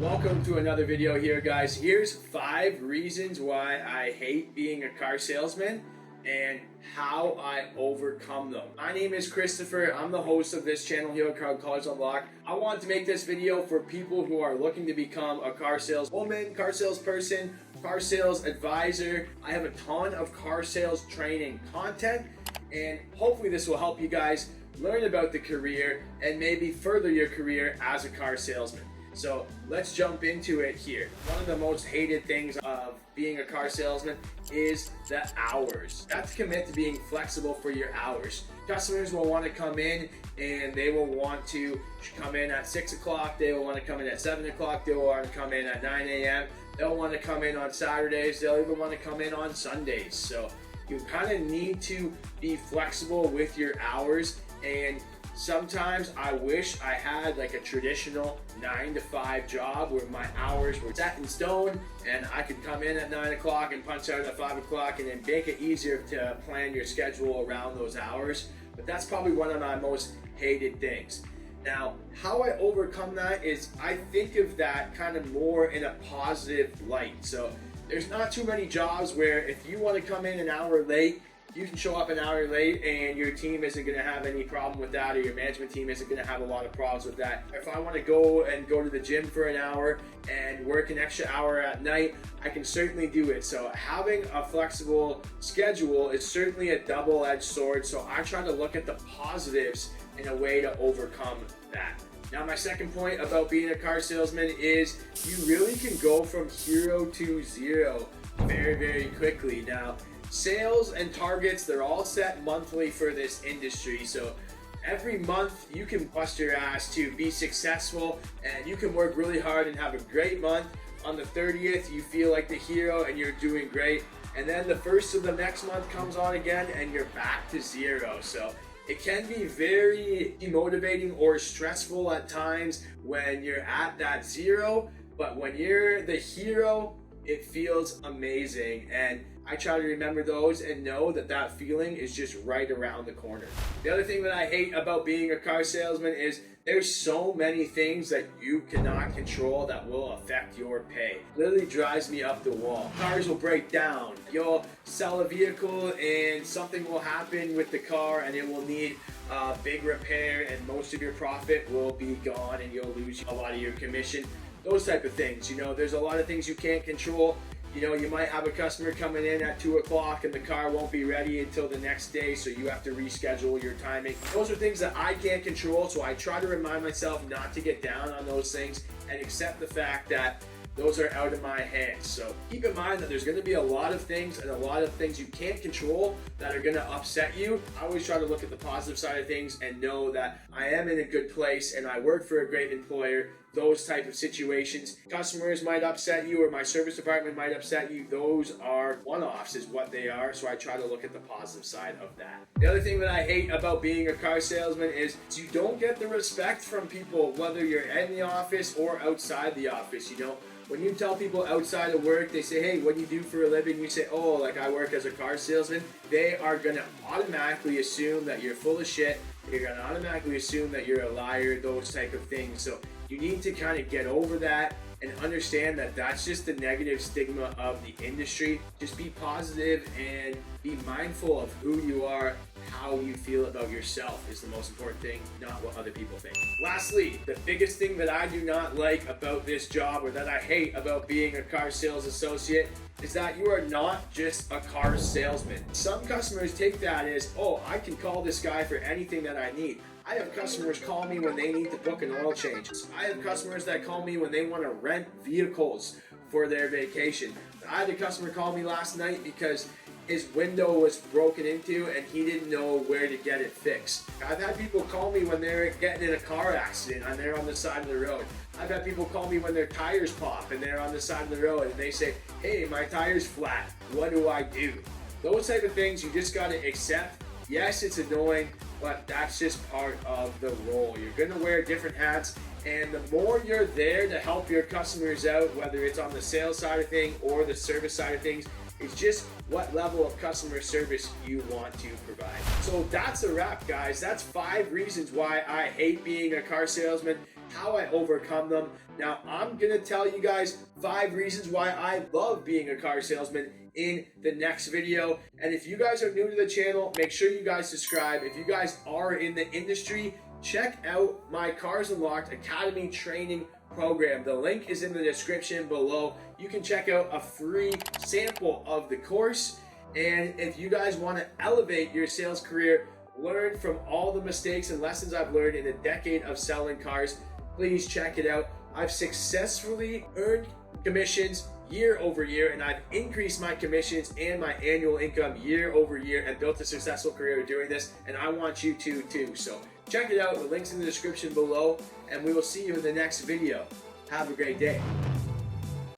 Welcome to another video here, guys. Here's 5 reasons why I hate being a car salesman and how I overcome them. My name is Christopher. I'm the host of this channel here called Cars Unlocked. I wanted to make this video for people who are looking to become a car saleswoman, car salesperson, car sales advisor. I have a ton of car sales training content, and hopefully this will help you guys learn about the career and maybe further your career as a car salesman. So let's jump into it here. One of the most hated things of being a car salesman is the hours. You have to commit to being flexible for your hours. Customers will want to come in and they will want to come in at 6 o'clock. They will want to come in at 7 o'clock. They will want to come in at 9 a.m. They'll want to come in on Saturdays. They'll even want to come in on Sundays. So you kind of need to be flexible with your hours, and sometimes I wish I had like a traditional 9 to 5 job where my hours were set in stone and I could come in at 9 o'clock and punch out at 5 o'clock and then make it easier to plan your schedule around those hours. But that's probably one of my most hated things. Now, how I overcome that is I think of that kind of more in a positive light. So there's not too many jobs where if you want to come in an hour late, you can show up an hour late and your team isn't going to have any problem with that, or your management team isn't going to have a lot of problems with that. If I want to go to the gym for an hour and work an extra hour at night, I can certainly do it. So having a flexible schedule is certainly a double-edged sword. So I try to look at the positives in a way to overcome that. Now, my second point about being a car salesman is you really can go from hero to zero very, very quickly. Now, sales and targets, they're all set monthly for this industry. So every month you can bust your ass to be successful, and you can work really hard and have a great month. On the 30th, you feel like the hero and you're doing great. And then the first of the next month comes on again and you're back to zero. So it can be very demotivating or stressful at times when you're at that zero, but when you're the hero, it feels amazing. And I try to remember those and know that that feeling is just right around the corner. The other thing that I hate about being a car salesman is there's so many things that you cannot control that will affect your pay. It literally drives me up the wall. Cars will break down. You'll sell a vehicle and something will happen with the car and it will need a big repair, and most of your profit will be gone and you'll lose a lot of your commission. Those type of things. You know, there's a lot of things you can't control. You know, you might have a customer coming in at 2 o'clock and the car won't be ready until the next day, so you have to reschedule your timing. Those are things that I can't control, so I try to remind myself not to get down on those things and accept the fact that those are out of my hands. So keep in mind that there's going to be a lot of things and a lot of things you can't control that are going to upset you. I always try to look at the positive side of things and know that I am in a good place and I work for a great employer. Those type of situations, customers might upset you or my service department might upset you. Those are one-offs is what they are. So I try to look at the positive side of that. The other thing that I hate about being a car salesman is you don't get the respect from people, whether you're in the office or outside the office. You know, when you tell people outside of work, they say, hey, what do you do for a living? You say, oh, like I work as a car salesman. They are going to automatically assume that you're full of shit. You're going to automatically assume that you're a liar, those type of things. So you need to kind of get over that and understand that that's just the negative stigma of the industry. Just be positive and be mindful of who you are. How you feel about yourself is the most important thing, not what other people think. Lastly, the biggest thing that I do not like about this job, or that I hate about being a car sales associate, is that you are not just a car salesman. Some customers take that as, oh, I can call this guy for anything that I need. I have customers call me when they need to book an oil change. I have customers that call me when they want to rent vehicles for their vacation. I had a customer call me last night because his window was broken into and he didn't know where to get it fixed. I've had people call me when they're getting in a car accident and they're on the side of the road. I've had people call me when their tires pop and they're on the side of the road and they say, hey, my tire's flat, what do I do? Those type of things you just gotta accept. Yes, it's annoying, but that's just part of the role. You're gonna wear different hats, and the more you're there to help your customers out, whether it's on the sales side of things or the service side of things, it's just what level of customer service you want to provide. So that's a wrap, guys. That's 5 reasons why I hate being a car salesman. how I overcome them. Now, I'm gonna tell you guys 5 reasons why I love being a car salesman in the next video. And if you guys are new to the channel, make sure you guys subscribe. If you guys are in the industry, check out my Cars Unlocked Academy training program. The link is in the description below. You can check out a free sample of the course. And if you guys want to elevate your sales career, learn from all the mistakes and lessons I've learned in a decade of selling cars, please check it out. I've successfully earned commissions year over year, and I've increased my commissions and my annual income year over year and built a successful career doing this, and I want you to too. So check it out. The link's in the description below, and we will see you in the next video. Have a great day.